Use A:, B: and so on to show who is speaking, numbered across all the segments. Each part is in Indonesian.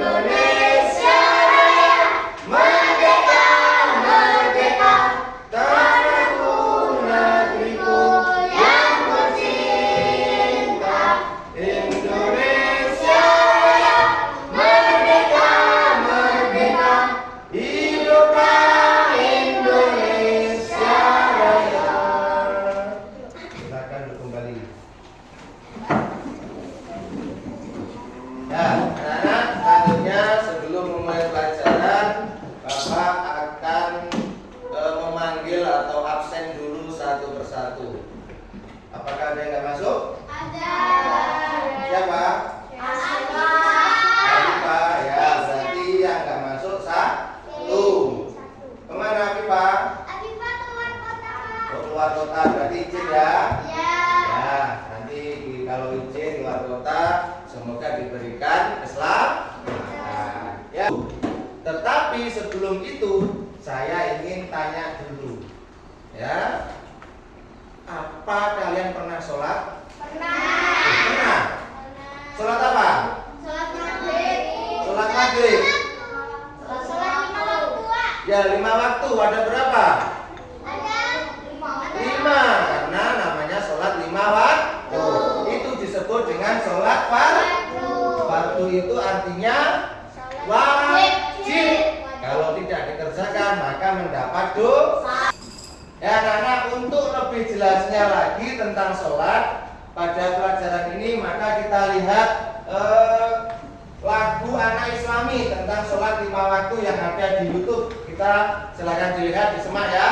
A: Indonesia Raya, merdeka, merdeka, tanahku, negeriku yang tercinta. Indonesia Raya, merdeka, merdeka, hiduplah Indonesia Raya. Silakan kembali. Ya, anak-anak, selanjutnya sebelum memulai pelajaran, Bapak akan memanggil atau absen dulu satu persatu. Apakah ada yang nggak masuk?
B: Ada.
A: Siapa? Afifah. Ya, berarti yang nggak masuk satu. Kemana Afifah?
B: Afifah keluar kota.
A: Oh, keluar kota, berarti izin ya.
B: Ya.
A: Ya, nanti kalau izin keluar kota, semoga diberikan keselamatan. Ya. Tetapi sebelum itu, saya ingin tanya dulu. Ya. Apa kalian pernah sholat?
B: Pernah.
A: Pernah. Sholat apa?
B: Sholat maghrib.
A: Sholat maghrib.
B: Sholat 5 waktu, Pak.
A: Ya, 5 waktu. Ada berapa?
B: Ada 5.
A: 5. Karena namanya sholat 5 waktu. Itu disebut dengan sholat fardu. Fardu itu artinya wajib. Kalau tidak dikerjakan maka mendapat dosa. Ya anak-anak, untuk lebih jelasnya lagi tentang sholat pada pelajaran ini, maka kita lihat lagu anak Islami tentang sholat 5 waktu yang ada di YouTube. Kita silakan dilihat, disimak ya.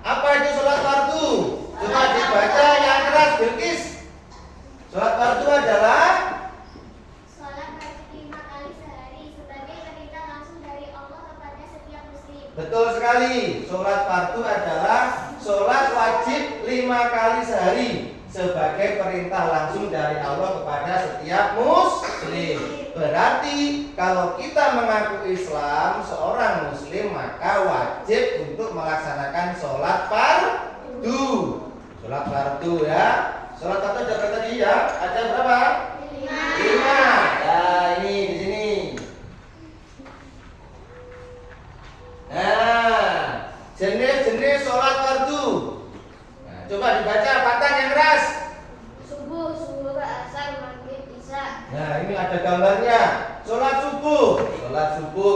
A: Apa itu sholat fardu? Coba dibaca yang keras, Bilqis. Sholat fardu adalah
B: Sholat wajib 5 kali sehari sebagai perintah langsung dari Allah kepada setiap muslim.
A: betul sekali. Sholat fardu adalah sholat wajib 5 kali sehari sebagai perintah langsung dari Allah kepada setiap muslim. Berarti kalau kita mengaku Islam, seorang muslim, maka wajib untuk melaksanakan sholat fardu. Sholat fardu ya. Sholat fardu ada berapa tadi ya? Ada berapa? 5. Nah, ini di sini. Nah, jenis-jenis sholat fardu. Nah, coba dibaca patang yang keras.
B: Subuh, asar, maghrib, isya.
A: Nah, ini ada gambarnya. Sholat subuh,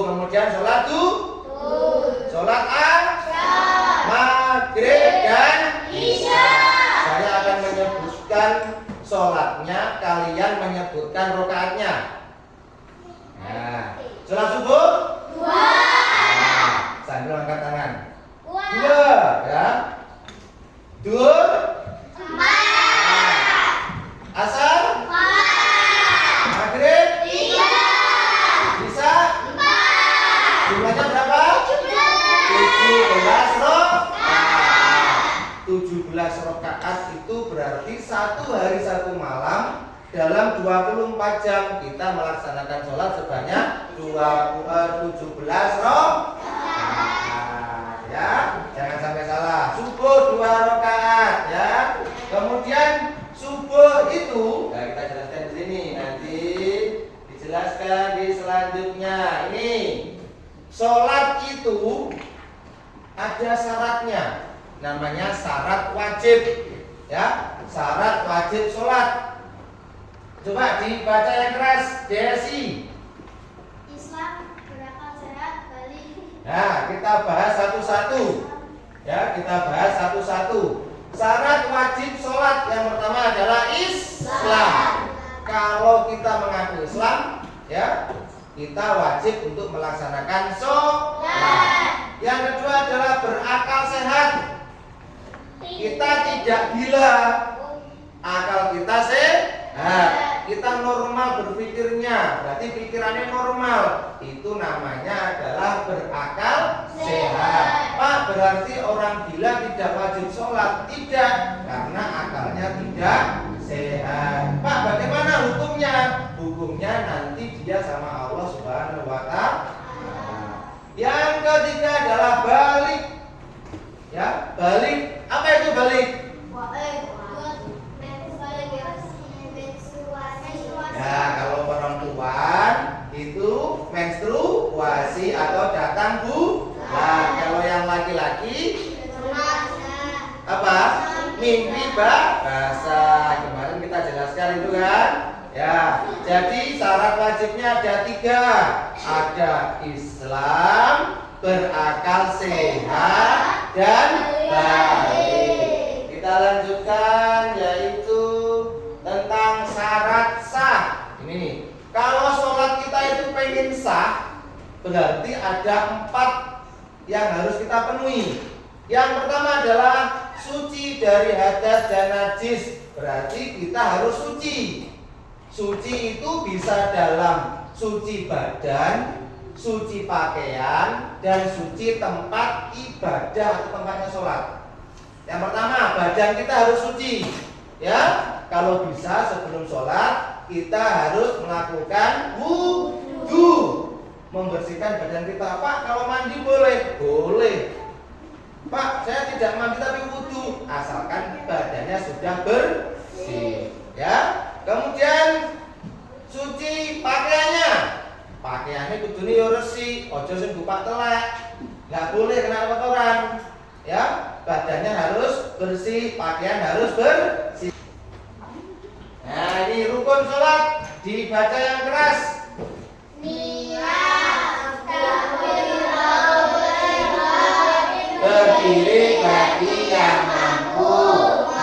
A: kemudian sholat sholat maghrib dan
B: Isya.
A: saya akan menyebutkan sholatnya, kalian menyebutkan rokaatnya. Nah, sholat subuh
B: 2.
A: sambil angkat tangan.
B: 2.
A: 2 ya. Duhur
B: 4.
A: asar
B: 4.
A: maghrib
B: 3.
A: bisa
B: 4.
A: jumlahnya berapa? 17 rakaat itu berarti 1 hari 1 malam dalam 24 jam kita melaksanakan sholat sebanyak 17 rakaat ya, jangan sampai salah. Subuh 2 rakaat ya. Kemudian subuh itu, nah kita jelaskan di sini, nanti dijelaskan di selanjutnya. Ini sholat itu ada syaratnya, namanya syarat wajib ya, syarat wajib sholat. Coba dibaca yang keras, Desi.
B: Islam berakal sehat, balik.
A: Nah, kita bahas satu-satu. Ya, kita bahas satu-satu. Syarat wajib sholat yang pertama adalah Islam. Kalau kita mengaku Islam, ya, kita wajib untuk melaksanakan sholat. Yang kedua adalah berakal sehat. Kita tidak gila, akal kita sehat. kita normal berpikirnya, berarti pikirannya normal. Itu namanya adalah berakal sehat. Pak, berarti orang gila tidak wajib sholat? Tidak, karena akalnya tidak sehat. Pak, bagaimana hukumnya? Hukumnya nanti dia sama Allah Subhanahu wa Ta'ala. Yang ketiga adalah balik. Ya, balik. Apa itu balik? Ya, kalau perempuan itu menstruasi atau datang bulan. Kalau yang laki-laki apa? Mimpi basah. Kemarin kita jelaskan itu kan. Ya, jadi syarat wajibnya ada 3. Ada Islam, berakal sehat, dan baik. Kita lanjutkan yaitu tentang syarat sah. Ini kalau sholat kita itu pengen sah, berarti ada 4 yang harus kita penuhi. Yang pertama adalah suci dari hadas dan najis. Berarti kita harus suci. Suci itu bisa dalam suci badan, suci pakaian, dan suci tempat ibadah atau tempatnya sholat. Yang pertama, badan kita harus suci. Ya, kalau bisa sebelum sholat kita harus melakukan wudu, membersihkan badan kita. Pak, kalau mandi boleh? Boleh. Pak, saya tidak mandi tapi wudu, asalkan badannya sudah bersih. Ya. Kemudian suci pakaiannya. Pakaiannya kudune yo resik, aja sing buka telek. Enggak boleh kena kotoran. Ya, badannya harus bersih, pakaian harus bersih. Nah, ini rukun sholat dibaca yang keras. Berdiri bagi yang mampu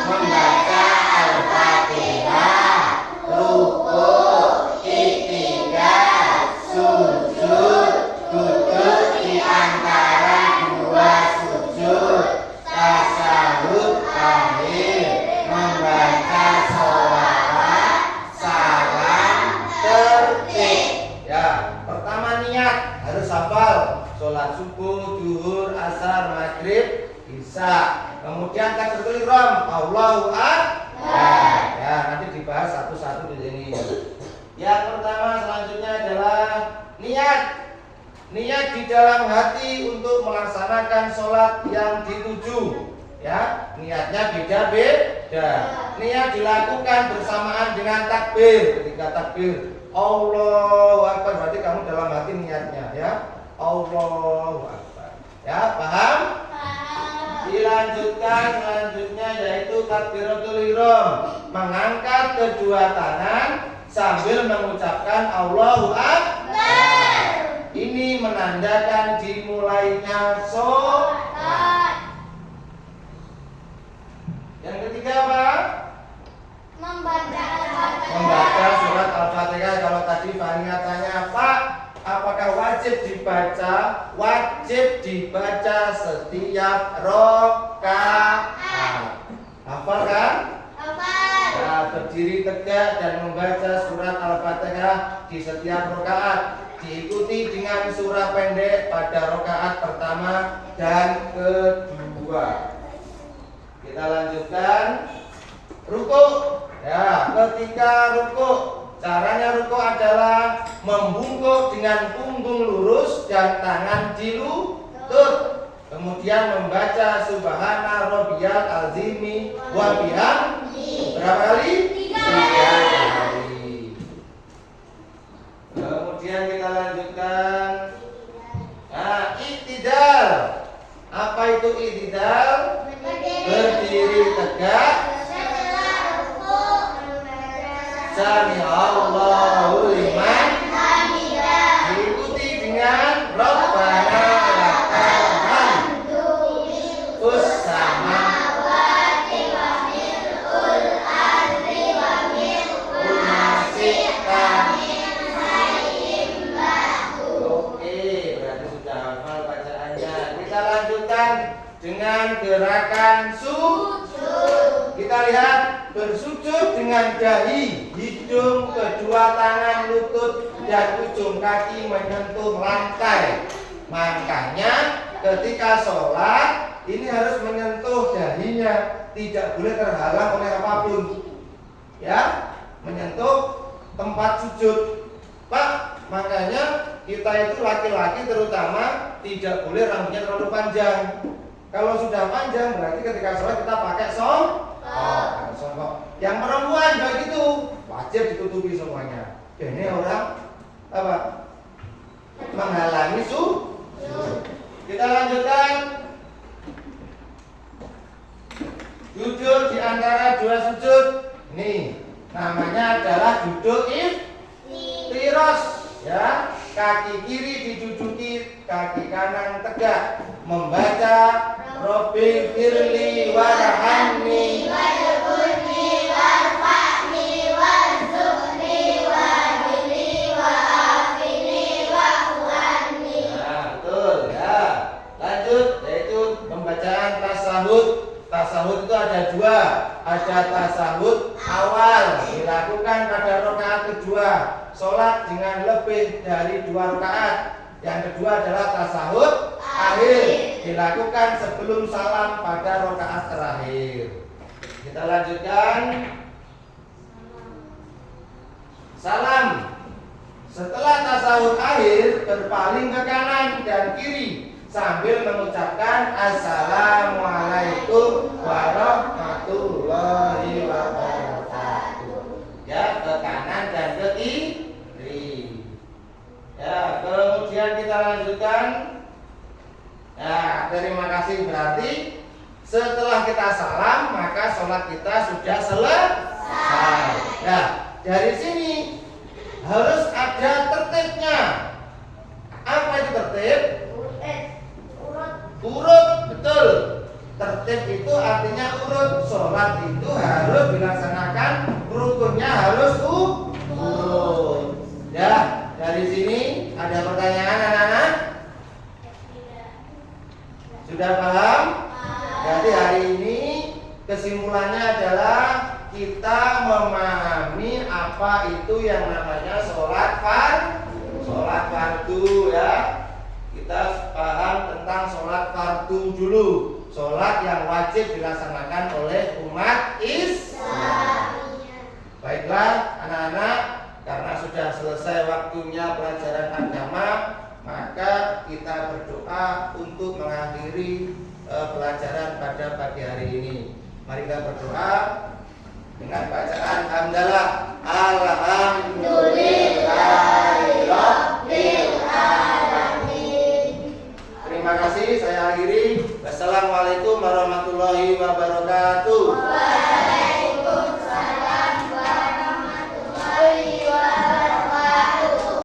A: membaca Al-Fatihah, rukuk, i'tidal, sujud, duduk di antara 2 sujud, tasyahud akhir, membaca sholawat, salam, tertib. Ya, pertama niat harus hafal. Sholat subuh, zuhur, asar, maghrib, isya. Kemudian takbiratul ihram, Allahu Akbar. Ya, nanti dibahas satu-satu di sini. Yang pertama selanjutnya adalah niat. Niat di dalam hati untuk melaksanakan sholat yang dituju. Ya, niatnya beda-beda. Niat dilakukan bersamaan dengan takbir. Ketika takbir Allahu Akbar, berarti kamu dalam hati niatnya, ya. Allahu Akbar. Ya, paham? Dilanjutkan selanjutnya yaitu takbiratul ihram, mengangkat kedua tangan sambil mengucapkan Allahu Akbar. Ini menandakan dimulainya sholat. Yang ketiga apa? Membaca surat Al-Fatihah. Kalau tadi Fania tanya, Pak, apakah wajib dibaca? Wajib dibaca setiap rakaat. Hafal kan?
B: Hafal.
A: Ya, berdiri tegak dan membaca surat Al-Fatihah di setiap rakaat. Diikuti dengan surah pendek pada rakaat pertama dan kedua. Kita lanjutkan rukuk. Ya, ketika rukuk, caranya rukuk adalah membungkuk dengan punggung lurus dan tangan di lutut. Kemudian membaca Subhana Rabbiyal Azimi wa bihamdihi. Berapa kali? 3 kali. Kemudian kita lanjutkan. Nah, i'tidal. Apa itu i'tidal? Berdiri tegak. Sami Allahu liman hamidah. Diikuti dengan Rabbana lakal hamdu fis samawati wa mil'ul ardi wa mil'ul ma syi'ta min syai'in ba'du. Oke, berarti sudah hafal bacaannya. Kita lanjutkan dengan gerakan sujud. Kita lihat bersujud dengan dahi, hidung, kedua tangan, lutut, dan ujung kaki menyentuh lantai. Makanya ketika sholat ini harus menyentuh dahinya, tidak boleh terhalang oleh apapun. Ya, menyentuh tempat sujud. Pak, makanya kita itu laki-laki terutama tidak boleh rambutnya terlalu panjang. Kalau sudah panjang berarti ketika sholat kita pakai songkok. Yang perempuan juga gitu, wajib ditutupi semuanya. Ini orang apa? Menghalangi sujud. Kita lanjutkan. Duduk di antara dua sujud. Nih, namanya adalah duduk iftiros, ya. Kaki kiri diduduki, kaki kanan tegak, membaca Robbi firli warhamni warhamni warfa'ni warzuqni wahdini wa'afini wa'fu'anni. Nah, betul ya. Lanjut, yaitu pembacaan tasahud. Tasahud itu ada dua. Ada tasahud awal dilakukan pada rakaat kedua, sholat dengan lebih dari 2 rakaat. Yang kedua adalah tasahud akhir, dilakukan sebelum salam pada rakaat terakhir. Kita lanjutkan. Salam. Setelah tasahud akhir, berpaling ke kanan dan kiri sambil mengucapkan Assalamualaikum warahmatullahi wabarakatuh. Ya, ke kanan dan ke kiri. Ya, kemudian kita lanjutkan. Ya, terima kasih. Berarti setelah kita salam maka sholat kita sudah selesai. Nah, dari sini harus ada tertibnya. Apa itu tertib? Urut, betul. Tertib itu artinya urut. Sholat itu harus dilaksanakan, rukunnya harus urut. Ya, dari sini ada pertanyaan anak-anak? Sudah paham? Jadi hari ini kesimpulannya adalah kita memahami apa itu yang namanya sholat fardu, ya. Kita paham tentang sholat fardu dulu, sholat yang wajib dilaksanakan oleh umat Islam. Baiklah anak-anak, karena sudah selesai waktunya pelajaran agama, maka kita berdoa untuk mengakhiri pelajaran pada pagi hari ini. Mari kita berdoa dengan bacaan hamdalah. Alhamdulillahirabbil alamin. Terima kasih, saya akhiri. Wassalamualaikum warahmatullahi wabarakatuh.